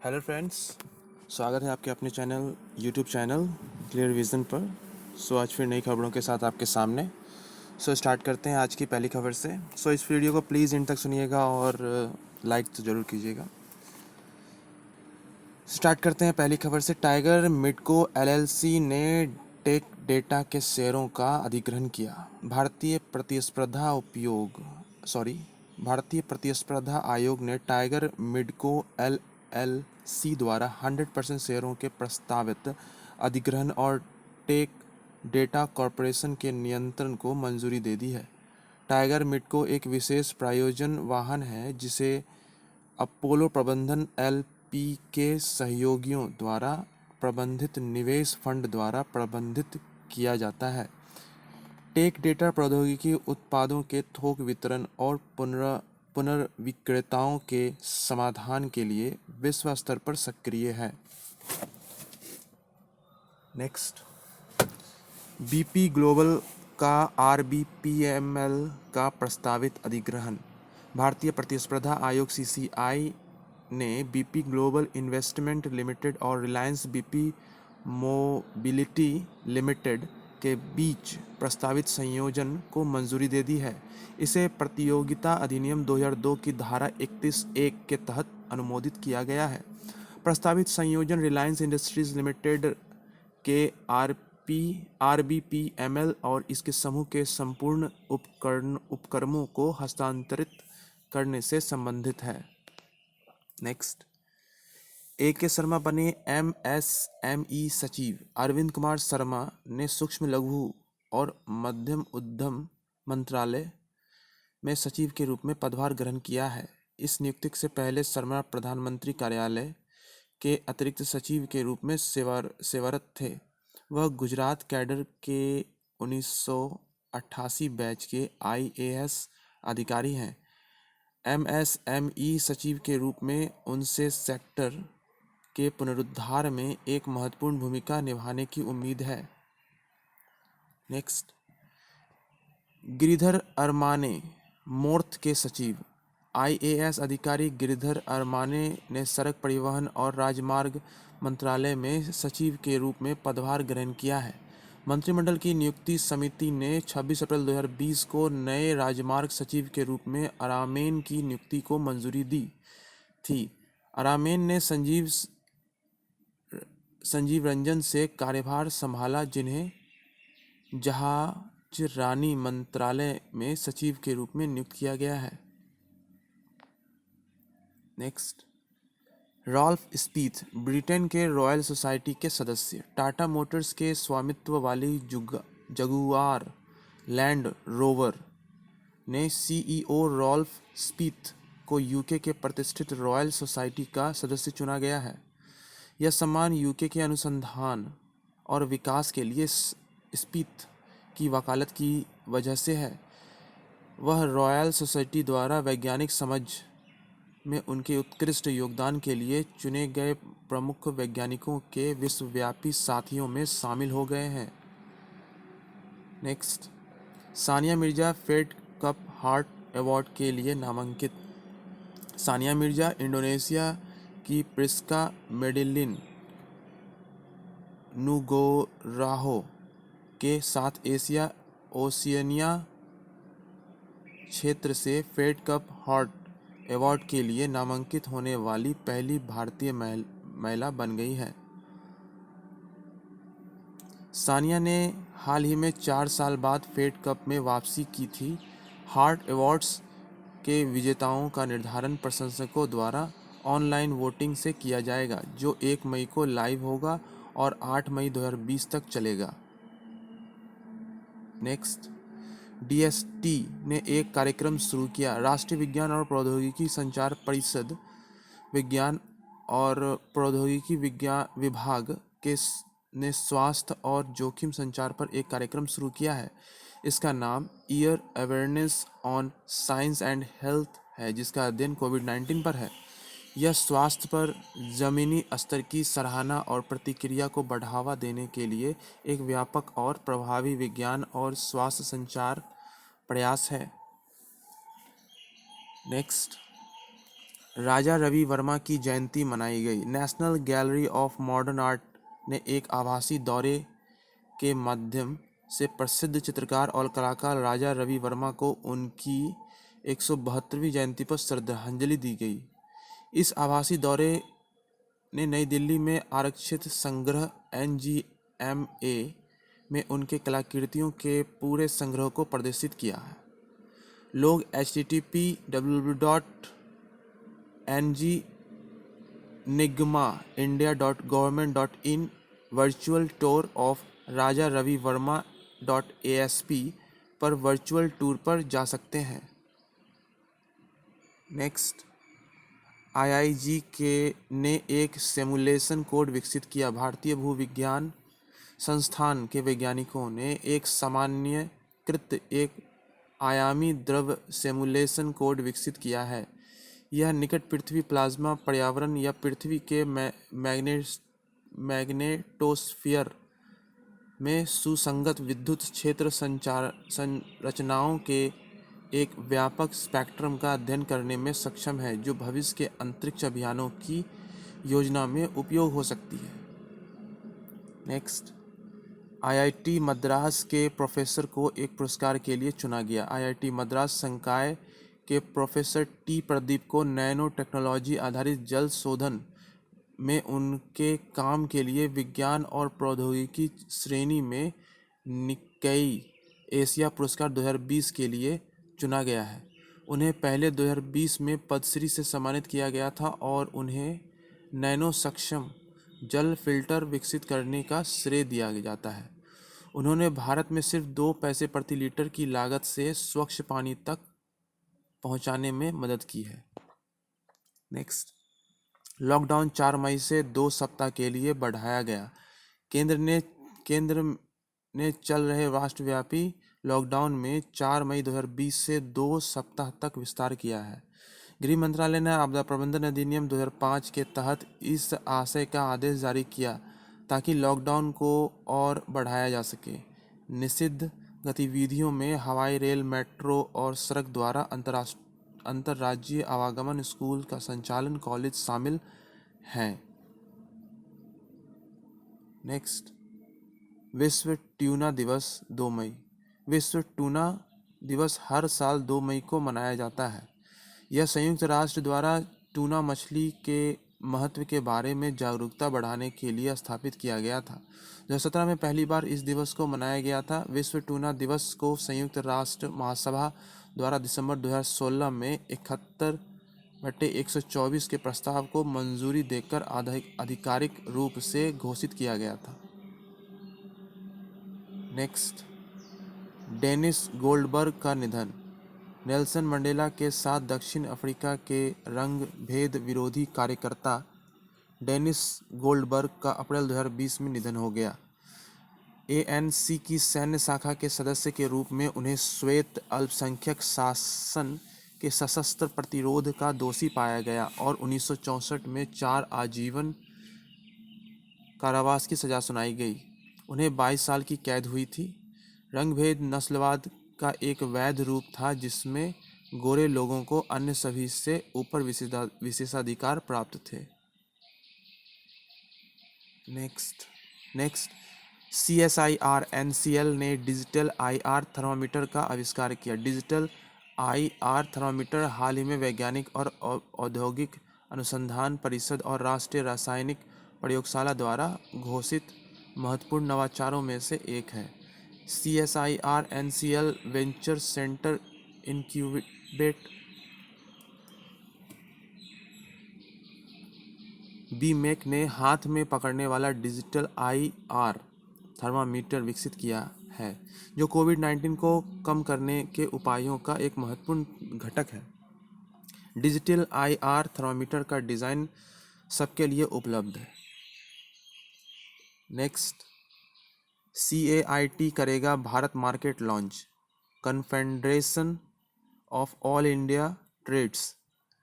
Hello friends, स्वागत है आपके अपने channel YouTube channel clear vision पर। आज फिर नई खबरों के साथ आपके सामने। स्टार्ट करते हैं आज की पहली खबर से। इस वीडियो को प्लीज़ इन तक सुनिएगा और लाइक तो ज़रूर कीजिएगा। स्टार्ट करते हैं पहली खबर से। टाइगर मिडको एलएलसी ने टेक डेटा के शेयरों का अधिग्रहण किया। भारतीय प्रतिस्पर्धा आयोग ने टाइगर मिडको एलएलसी द्वारा 100% शेयरों के प्रस्तावित अधिग्रहण और टेक डेटा कॉरपोरेशन के नियंत्रण को मंजूरी दे दी है। टाइगर मिडको एक विशेष प्रायोजन वाहन है जिसे अपोलो प्रबंधन एलपी के सहयोगियों द्वारा प्रबंधित निवेश फंड द्वारा प्रबंधित किया जाता है। टेक डेटा प्रौद्योगिकी उत्पादों के थोक वितरण और पुनर्विक्रेताओं के समाधान के लिए विश्व स्तर पर सक्रिय है। नेक्स्ट, बीपी ग्लोबल का आरबीपीएमएल का प्रस्तावित अधिग्रहण। भारतीय प्रतिस्पर्धा आयोग सीसीआई ने बीपी ग्लोबल इन्वेस्टमेंट लिमिटेड और रिलायंस बीपी मोबिलिटी लिमिटेड के बीच प्रस्तावित संयोजन को मंजूरी दे दी है। इसे प्रतियोगिता अधिनियम 2002 की धारा 31(1) के तहत अनुमोदित किया गया है। प्रस्तावित संयोजन रिलायंस इंडस्ट्रीज लिमिटेड के आरबीपीएमएल और इसके समूह के संपूर्ण उपक्रमों को हस्तांतरित करने से संबंधित है। Next, A K. शर्मा बने एमएसएमई सचिव। अरविंद कुमार शर्मा ने सूक्ष्म लघु और मध्यम उद्यम मंत्रालय में सचिव के रूप में पदभार ग्रहण किया है। इस नियुक्ति से पहले शर्मा प्रधानमंत्री कार्यालय के अतिरिक्त सचिव के रूप में सेवारत थे। वह गुजरात कैडर के 1988 बैच के आईएएस अधिकारी हैं। एमएसएमई सचिव के रूप में उनसे सेक्टर के पुनरुद्धार में एक महत्वपूर्ण भूमिका निभाने की उम्मीद है। नेक्स्ट, गिरिधर अरमाने मोर्थ के सचिव। आईएएस अधिकारी गिरिधर अरमाने ने सड़क परिवहन और राजमार्ग मंत्रालय में सचिव के रूप में पदभार ग्रहण किया है। मंत्रिमंडल की नियुक्ति समिति ने 26 अप्रैल 2020 को नए राजमार्ग सचिव के रूप में अरामेन की नियुक्ति को मंजूरी दी थी। अरामेन ने संजीव रंजन से कार्यभार संभाला, जिन्हें जहाजरानी मंत्रालय में सचिव के रूप में नियुक्त किया गया है। नेक्स्ट, रॉल्फ स्पीथ ब्रिटेन के रॉयल सोसाइटी के सदस्य। टाटा मोटर्स के स्वामित्व वाली जगुआर लैंड रोवर ने सीईओ रॉल्फ स्पीथ को यूके के प्रतिष्ठित रॉयल सोसाइटी का सदस्य चुना गया है। यह सम्मान यूके के अनुसंधान और विकास के लिए स्पीथ की वकालत की वजह से है। वह रॉयल सोसाइटी द्वारा वैज्ञानिक समझ में उनके उत्कृष्ट योगदान के लिए चुने गए प्रमुख वैज्ञानिकों के विश्वव्यापी साथियों में शामिल हो गए हैं। Next, Sania Mirza Fed Cup heart award के लिए नामांकित। सानिया मिर्जा इंडोनेशिया की प्रिस्का मेडेलिन नुगोराहो के साथ एशिया ओशियनिया क्षेत्र से फेड कप हार्ट अवार्ड के लिए नामांकित होने वाली पहली भारतीय महिला बन गई है। सानिया ने हाल ही में 4 साल बाद फेड कप में वापसी की थी। हार्ट अवार्ड्स के विजेताओं का निर्धारण प्रशंसकों द्वारा ऑनलाइन वोटिंग से किया जाएगा, जो 1 मई को लाइव होगा और 8 मई 2020 तक चलेगा। नेक्स्ट, डीएसटी ने एक कार्यक्रम शुरू किया। राष्ट्रीय विज्ञान और प्रौद्योगिकी संचार परिषद विज्ञान और प्रौद्योगिकी विभाग ने स्वास्थ्य और जोखिम संचार पर एक कार्यक्रम शुरू किया है। इसका नाम year awareness on science and health है, जिसका अध्ययन कोविड-19 पर है। यह स्वास्थ्य पर ज़मीनी स्तर की सराहना और प्रतिक्रिया को बढ़ावा देने के लिए एक व्यापक और प्रभावी विज्ञान और स्वास्थ्य संचार प्रयास है। नेक्स्ट, राजा रवि वर्मा की जयंती मनाई गई। National gallery of modern art ने एक आभासी दौरे के माध्यम से प्रसिद्ध चित्रकार और कलाकार राजा रवि वर्मा को उनकी 172वीं जयंती पर श्रद्धांजलि दी गई। इस आभासी दौरे ने नई दिल्ली में आरक्षित संग्रह NGMA में उनके कलाकृतियों के पूरे संग्रह को प्रदर्शित किया है। लोग http://www.ngniGMAindia.government.in virtual tour of Raja Ravi Varma .asp पर वर्चुअल टूर पर जा सकते हैं। नेक्स्ट, IIG के ने एक सिमुलेशन कोड विकसित किया। भारतीय भूविज्ञान संस्थान के वैज्ञानिकों ने एक सामान्यीकृत एक आयामी द्रव सिमुलेशन कोड विकसित किया है। यह निकट पृथ्वी प्लाज्मा पर्यावरण या पृथ्वी के मैग्नेटोस्फीयर में सुसंगत विद्युत क्षेत्र संरचनाओं के एक व्यापक स्पेक्ट्रम का अध्ययन करने में सक्षम है, जो भविष्य के अंतरिक्ष अभियानों की योजना में उपयोग हो सकती है। नेक्स्ट, IIT मद्रास के प्रोफेसर को एक पुरस्कार के लिए चुना गया। IIT मद्रास संकाय के प्रोफेसर T प्रदीप को नैनो टेक्नोलॉजी आधारित जल शोधन में उनके काम के लिए विज्ञान और प्रौद्योगिकी श्रेणी में निक्केई एशिया पुरस्कार 2020 के लिए चुना गया है। उन्हें पहले 2020 में पद्मश्री से सम्मानित किया गया था और उन्हें नैनो सक्षम जल फिल्टर विकसित करने का श्रेय दिया जाता है। उन्होंने भारत में सिर्फ 2 पैसे प्रति लीटर की लागत से स्वच्छ पानी तक पहुंचाने में मदद की है। नेक्स्ट, लॉकडाउन 4 मई से 2 सप्ताह के लिए बढ़ाया गया। केंद्र ने चल रहे राष्ट्रव्यापी लॉकडाउन में 4 मई 2020 से 2 सप्ताह तक विस्तार किया है। गृह मंत्रालय ने आपदा प्रबंधन अधिनियम 2005 के तहत इस आशय का आदेश जारी किया ताकि लॉकडाउन को और बढ़ाया जा सके। निषिद्ध गतिविधियों में हवाई, रेल, मेट्रो और सड़क द्वारा अंतर्राज्यीय आवागमन, स्कूल का संचालन, कॉलेज शामिल हैं। नेक्स्ट, विश्व ट्यूना दिवस 2 मई। विश्व ट्यूना दिवस हर साल 2 मई को मनाया जाता है। यह संयुक्त राष्ट्र द्वारा ट्यूना मछली के महत्व के बारे में जागरूकता बढ़ाने के लिए स्थापित किया गया था। 2017 में पहली बार इस दिवस को मनाया गया था। विश्व ट्यूना दिवस को संयुक्त राष्ट्र महासभा द्वारा दिसंबर 2016 में 71/124 के प्रस्ताव को मंजूरी देकर आधिकारिक रूप से घोषित किया गया था। नेक्स्ट, डेनिस गोल्डबर्ग का निधन। नेल्सन मंडेला के साथ दक्षिण अफ्रीका के रंग भेद विरोधी कार्यकर्ता डेनिस गोल्डबर्ग का अप्रैल 2020 में निधन हो गया। ANC की सैन्य शाखा के सदस्य के रूप में उन्हें श्वेत अल्पसंख्यक शासन के सशस्त्र प्रतिरोध का दोषी पाया गया और 1964 में 4 आजीवन कारावास की सजा सुनाई गई। उन्हें 22 साल की कैद हुई थी। रंगभेद नस्लवाद का एक वैध रूप था जिसमें गोरे लोगों को अन्य सभी से ऊपर विशेषाधिकार प्राप्त थे। नेक्स्ट, CSIR NCL ने डिजिटल IR थर्मामीटर का आविष्कार किया। डिजिटल IR थर्मामीटर हाल ही में वैज्ञानिक और औद्योगिक अनुसंधान परिषद और राष्ट्रीय रासायनिक प्रयोगशाला द्वारा घोषित महत्वपूर्ण नवाचारों में से एक है। CSIR NCL venture centre incubate BMEC ने हाथ में पकड़ने वाला डिजिटल IR थर्मामीटर विकसित किया है, जो कोविड-19 को कम करने के उपायों का एक महत्वपूर्ण घटक है। डिजिटल IR थर्मामीटर का डिज़ाइन सबके लिए उपलब्ध है। नेक्स्ट, CAIT करेगा Bharat market launch. Confederation of all India trades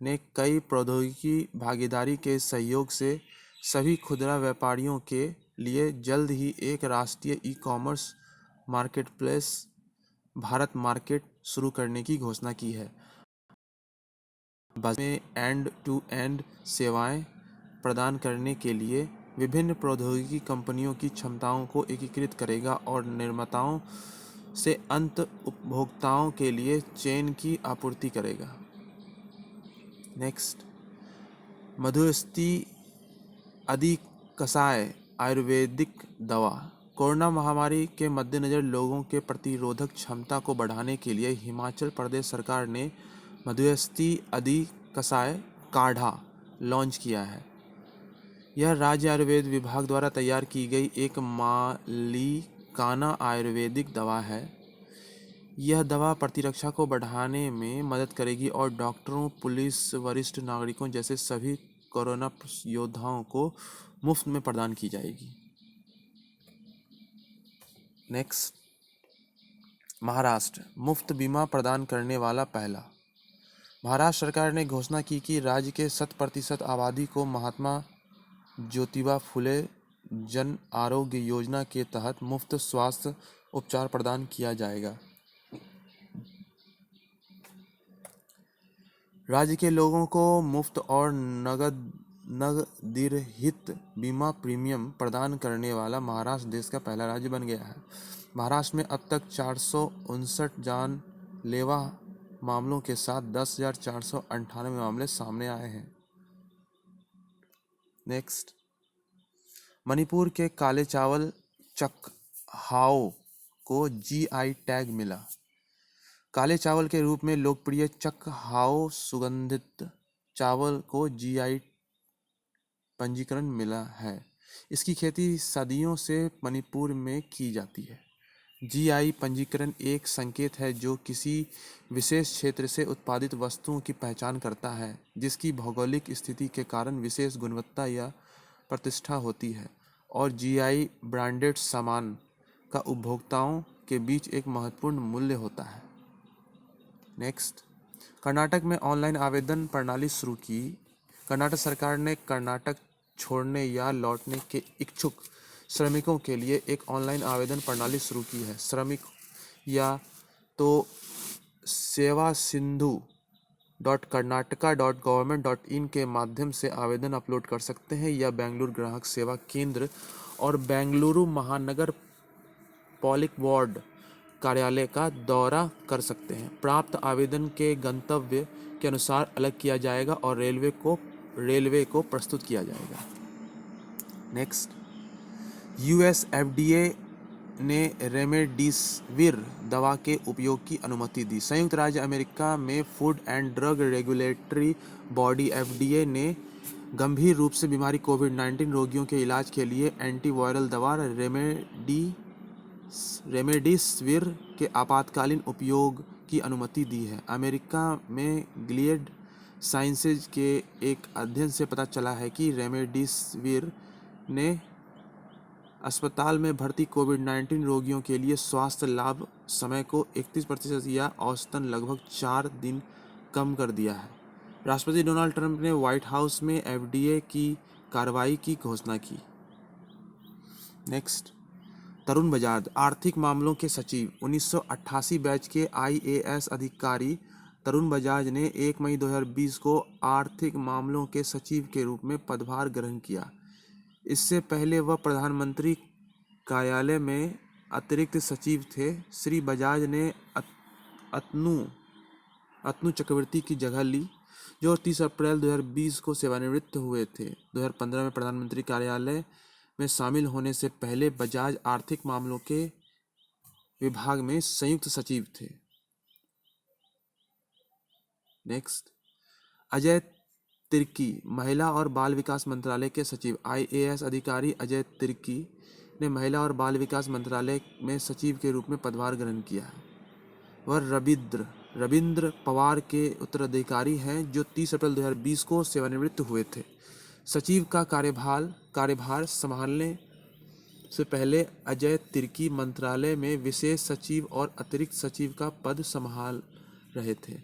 ने कई प्रौद्योगिकी भागीदारी के सहयोग से सभी खुदरा व्यापारियों के लिए जल्द ही एक राष्ट्रीय ई-कॉमर्स मार्केटप्लेस भारत मार्केट शुरू करने की घोषणा की है। में एंड टू एंड सेवाएं प्रदान करने के लिए विभिन्न प्रौद्योगिकी कंपनियों की क्षमताओं को एकीकृत करेगा और निर्माताओं से अंत उपभोक्ताओं के लिए चेन की आपूर्ति करेगा। नेक्स्ट, मधुस्ती अधिकसाय आयुर्वेदिक दवा। कोरोना महामारी के मद्देनज़र लोगों के प्रतिरोधक क्षमता को बढ़ाने के लिए हिमाचल प्रदेश सरकार ने मधुस्ती अधिकसाय काढ़ा लॉन्च किया है। यह राज्य आयुर्वेद विभाग द्वारा तैयार की गई एक मालिकाना आयुर्वेदिक दवा है। यह दवा प्रतिरक्षा को बढ़ाने में मदद करेगी और डॉक्टरों, पुलिस, वरिष्ठ नागरिकों जैसे सभी कोरोना योद्धाओं को मुफ्त में प्रदान की जाएगी। नेक्स्ट, महाराष्ट्र मुफ्त बीमा प्रदान करने वाला पहला। महाराष्ट्र सरकार ने घोषणा की कि राज्य के 100% आबादी को महात्मा ज्योतिबा फुले जन आरोग्य योजना के तहत मुफ्त स्वास्थ्य उपचार प्रदान किया जाएगा। राज्य के लोगों को मुफ्त और नकदरहित बीमा प्रीमियम प्रदान करने वाला महाराष्ट्र देश का पहला राज्य बन गया है। महाराष्ट्र में अब तक 459 जानलेवा मामलों के साथ 10,498 मामले सामने आए हैं। नेक्स्ट, मणिपुर के काले चावल चकहाओ को जीआई टैग मिला। काले चावल के रूप में लोकप्रिय चकहाओ सुगंधित चावल को जीआई पंजीकरण मिला है। इसकी खेती सदियों से मणिपुर में की जाती है। जीआई पंजीकरण एक संकेत है जो किसी विशेष क्षेत्र से उत्पादित वस्तुओं की पहचान करता है, जिसकी भौगोलिक स्थिति के कारण विशेष गुणवत्ता या प्रतिष्ठा होती है, और जीआई ब्रांडेड सामान का उपभोक्ताओं के बीच एक महत्वपूर्ण मूल्य होता है। नेक्स्ट, कर्नाटक में ऑनलाइन आवेदन प्रणाली शुरू की। कर्नाटक सरकार ने कर्नाटक छोड़ने या लौटने के इच्छुक श्रमिकों के लिए एक ऑनलाइन आवेदन प्रणाली शुरू की है। श्रमिक या तो sevasindhu.karnataka.government.in के माध्यम से आवेदन अपलोड कर सकते हैं या बेंगलुरु ग्राहक सेवा केंद्र और बेंगलुरु महानगर पालिक वार्ड कार्यालय का दौरा कर सकते हैं। प्राप्त आवेदन के गंतव्य के अनुसार अलग किया जाएगा और रेलवे को प्रस्तुत किया जाएगा। नेक्स्ट, यूएस एफडीए ने रेमडेसिविर दवा के उपयोग की अनुमति दी। संयुक्त राज्य अमेरिका में food and drug regulatory body FDA ने गंभीर रूप से बीमारी कोविड-19 रोगियों के इलाज के लिए एंटीवायरल दवा रेमडेसिविर के आपातकालीन उपयोग की अनुमति दी है। अमेरिका में गिलियड साइंसेज के एक अध्ययन से पता चला है कि रेमडेसिविर ने अस्पताल में भर्ती कोविड-19 रोगियों के लिए स्वास्थ्य लाभ समय को 31% या औसतन लगभग 4 दिन कम कर दिया है। राष्ट्रपति डोनाल्ड ट्रंप ने व्हाइट हाउस में एफडीए की कार्रवाई की घोषणा की। नेक्स्ट, तरुण बजाज आर्थिक मामलों के सचिव। 1988 बैच के आईएएस अधिकारी तरुण बजाज ने 1 मई 2020 को आर्थिक मामलों के सचिव के रूप में पदभार ग्रहण किया। इससे पहले वह प्रधानमंत्री कार्यालय में अतिरिक्त सचिव थे। श्री बजाज ने अतनु चक्रवर्ती की जगह ली, जो 30 अप्रैल 2020 को सेवानिवृत्त हुए थे। 2015 में प्रधानमंत्री कार्यालय में शामिल होने से पहले बजाज आर्थिक मामलों के विभाग में संयुक्त सचिव थे। नेक्स्ट, अजय तिर्की महिला और बाल विकास मंत्रालय के सचिव। आईएएस अधिकारी अजय तिर्की ने महिला और बाल विकास मंत्रालय में सचिव के रूप में पदभार ग्रहण किया है। वह रविंद्र पवार के उत्तराधिकारी हैं, जो 30 अप्रैल 2020 को सेवानिवृत्त हुए थे। सचिव का कार्यभार संभालने से पहले अजय तिर्की मंत्रालय में विशेष सचिव और अतिरिक्त सचिव का पद संभाल रहे थे।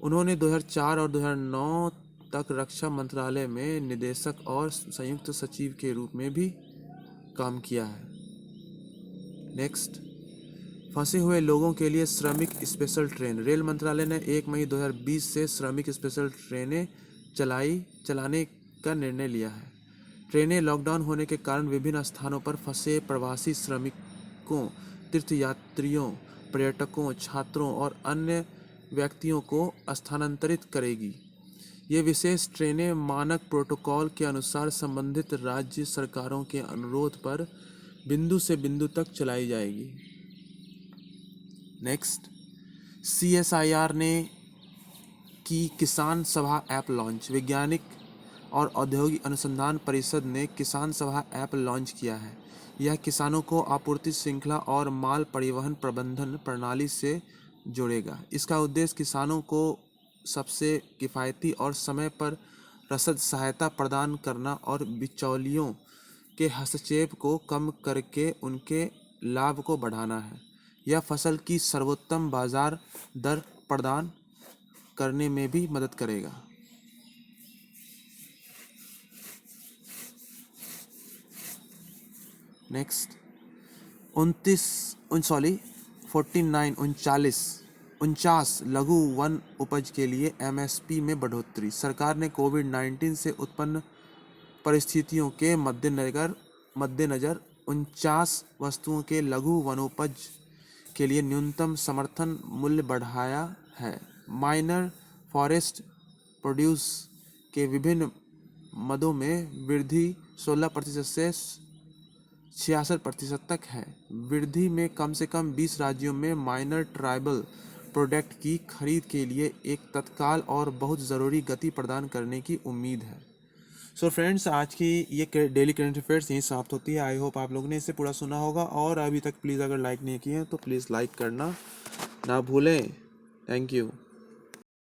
उन्होंने 2004 और 2009 तक रक्षा मंत्रालय में निदेशक और संयुक्त सचिव के रूप में भी काम किया है। नेक्स्ट, फंसे हुए लोगों के लिए श्रमिक स्पेशल ट्रेन। रेल मंत्रालय ने 1 मई 2020 से श्रमिक स्पेशल ट्रेनें चलाने का निर्णय लिया है। ट्रेनें लॉकडाउन होने के कारण विभिन्न स्थानों पर फंसे प्रवासी श्रमिकों, तीर्थयात्रियों, पर्यटकों, छात्रों और अन्य व्यक्तियों को स्थानांतरित करेगी। ये विशेष ट्रेनें मानक प्रोटोकॉल के अनुसार संबंधित राज्य सरकारों के अनुरोध पर बिंदु से बिंदु तक चलाई जाएगी। नेक्स्ट, CSIR ने की किसान सभा ऐप लॉन्च। वैज्ञानिक और औद्योगिक अनुसंधान परिषद ने किसान सभा ऐप लॉन्च किया है। यह किसानों को आपूर्ति श्रृंखला और माल परिवहन प्रबंधन प्रणाली से जोड़ेगा। इसका उद्देश्य किसानों को सबसे किफ़ायती और समय पर रसद सहायता प्रदान करना और बिचौलियों के हस्तक्षेप को कम करके उनके लाभ को बढ़ाना है। यह फसल की सर्वोत्तम बाजार दर प्रदान करने में भी मदद करेगा। नेक्स्ट, 49 लघु वन उपज के लिए MSP में बढ़ोतरी। सरकार ने कोविड-19 से उत्पन्न परिस्थितियों के मद्देनज़र 49 वस्तुओं के लघु वनोपज के लिए न्यूनतम समर्थन मूल्य बढ़ाया है। माइनर फॉरेस्ट प्रोड्यूस के विभिन्न मदों में वृद्धि 16% से 66% तक है। वृद्धि में कम से कम 20 राज्यों में माइनर ट्राइबल प्रोडक्ट की खरीद के लिए एक तत्काल और बहुत ज़रूरी गति प्रदान करने की उम्मीद है। सो फ्रेंड्स, आज की ये डेली करंट अफेयर्स यहीं समाप्त होती है। आई होप आप लोगों ने इसे पूरा सुना होगा, और अभी तक प्लीज़ अगर लाइक नहीं किए हैं तो प्लीज़ लाइक करना ना भूलें। Thank you.